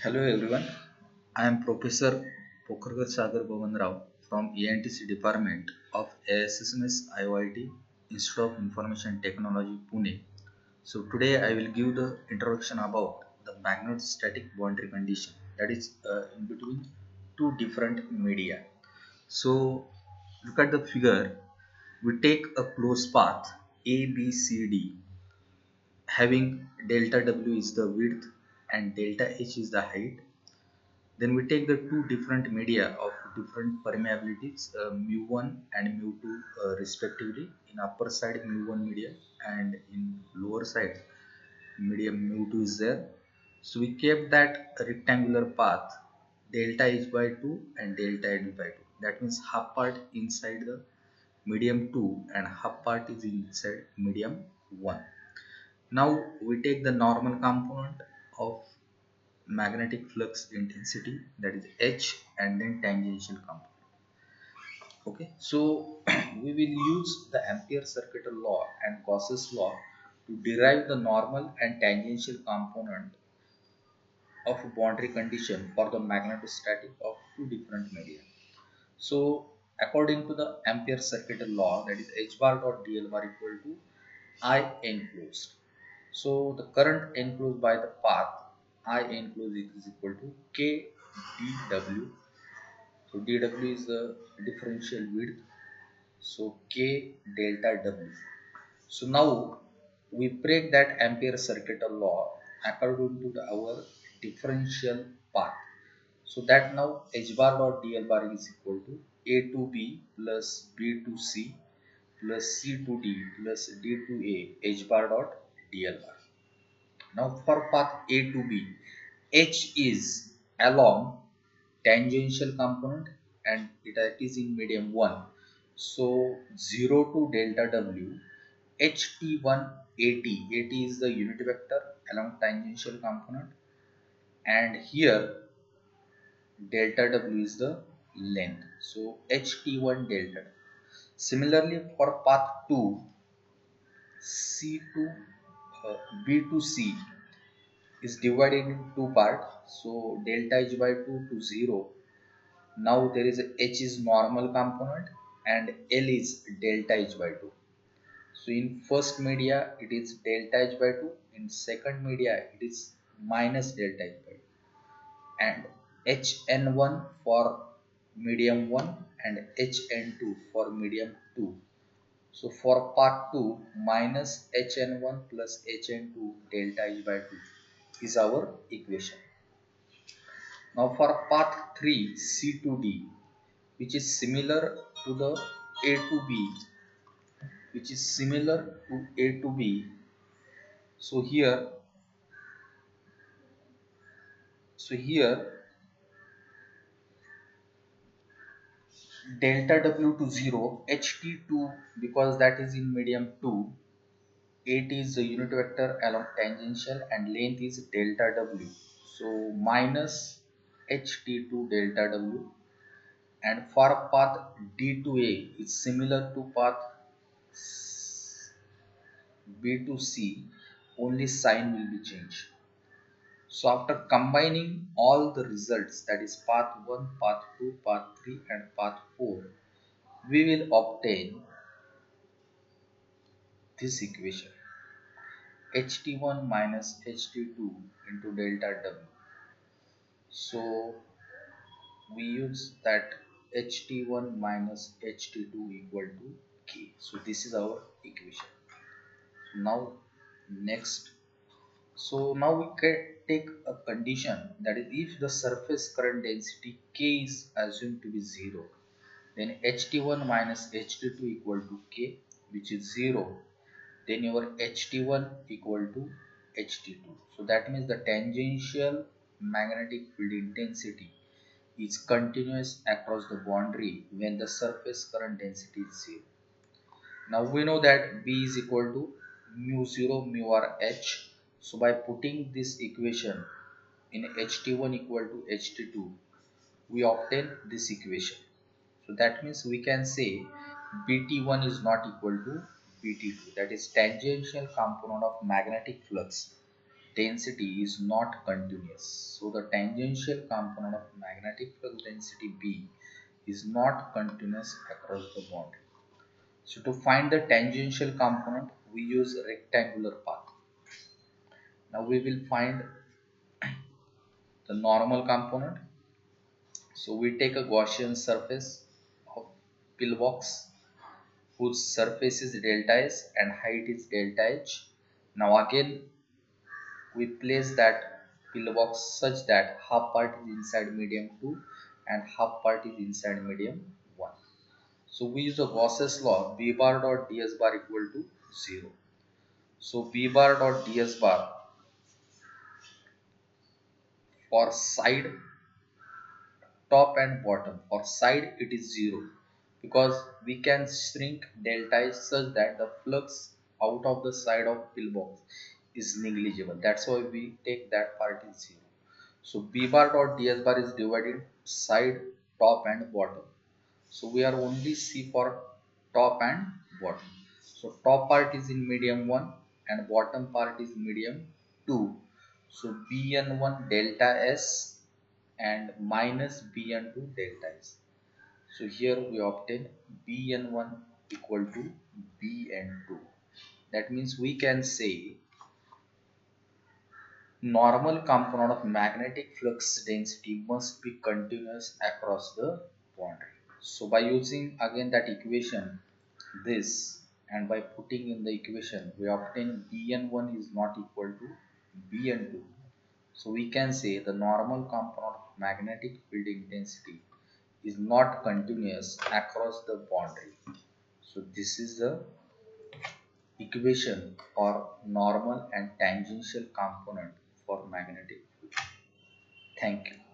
Hello everyone, I am Professor Pokharkar from ENTC Department of ASSMS IOIT Institute of Information Technology Pune. So today I will give the introduction about the magnetic boundary condition, that is in between two different media. So look at the figure. We take a closed path A, B, C, D having delta W is the width and delta H is the height. Then we take the two different media of different permeabilities, mu1 and mu2 respectively. In upper side mu1 media and in lower side medium mu2 is there. So we kept that rectangular path delta H by 2 and delta H by 2. That means half part inside the medium 2 and half part is inside medium 1. Now we take the normal component of magnetic flux intensity, that is H, and then tangential component. Okay, so we will use the Ampere circuital law and Gauss's law to derive the normal and tangential component of a boundary condition for the magnetostatic of two different media. So according to the Ampere circuital law, that is H bar dot dl bar equal to I enclosed. So the current enclosed by the path I enclosed is equal to K dW. So dW is the differential width. So K delta W. So now we break that Ampere circuital law according to our differential path. So that now H bar dot dl bar is equal to A to B plus B to C plus C to D plus D to A H bar dot dl bar. Now for path A to B, H is along tangential component and it is in medium 1. So 0 to delta W, HT1 AT is the unit vector along tangential component, and here delta W is the length. So HT1 delta. Similarly for path 2, C to B to C is divided in two parts. So delta H by 2 to 0. Now there is a H is normal component and L is delta H by 2. So in first media it is delta H by 2. In second media it is minus delta H by 2. And HN1 for medium 1 and HN2 for medium 2. So for part 2, minus Hn1 plus Hn2 delta H by 2 is our equation. Now for path 3, C to D, which is similar to the A to B, which is similar to A to B. So here delta W to 0, HT2 because that is in medium 2, 8 is the unit vector along tangential and length is delta W. So minus HT2 delta W, and for path D to A is similar to path B to C, only sign will be changed. So after combining all the results, that is path 1, path 2, path 3 and path 4, we will obtain this equation HT1 minus HT2 into delta W. So we use that HT1 minus HT2 equal to K. So this is our equation. Now next, so now we can take a condition, that is if the surface current density K is assumed to be 0, then HT1 minus HT2 equal to K, which is 0, then your HT1 equal to HT2. So that means the tangential magnetic field intensity is continuous across the boundary when the surface current density is 0. Now we know that B is equal to mu 0 mu r H. So by putting this equation in HT1 equal to HT2, we obtain this equation. So that means we can say BT1 is not equal to BT2, that is tangential component of magnetic flux density is not continuous. So the tangential component of magnetic flux density B is not continuous across the boundary. So to find the tangential component, we use rectangular path. Now we will find the normal component. So we take a Gaussian surface of pillbox whose surface is delta s and height is delta h. Now again we place that pillbox such that half part is inside medium 2 and half part is inside medium 1. So we use a Gauss's law, b bar dot ds bar equal to 0. So b bar dot ds bar for side, top and bottom. For side it is 0 because we can shrink delta is such that the flux out of the side of pillbox is negligible. That's why we take that part is 0. So b bar dot ds bar is divided side, top and bottom. So we are only see for top and bottom. So top part is in medium 1 and bottom part is medium 2. So bn1 delta s and minus bn2 delta s. So here we obtain bn1 equal to bn2. That means we can say normal component of magnetic flux density must be continuous across the boundary. So by using again that equation, this, and by putting in the equation, we obtain bn1 is not equal to bn2. So we can say the normal component of magnetic field intensity is not continuous across the boundary. So this is the equation for normal and tangential component for magnetic field. Thank you.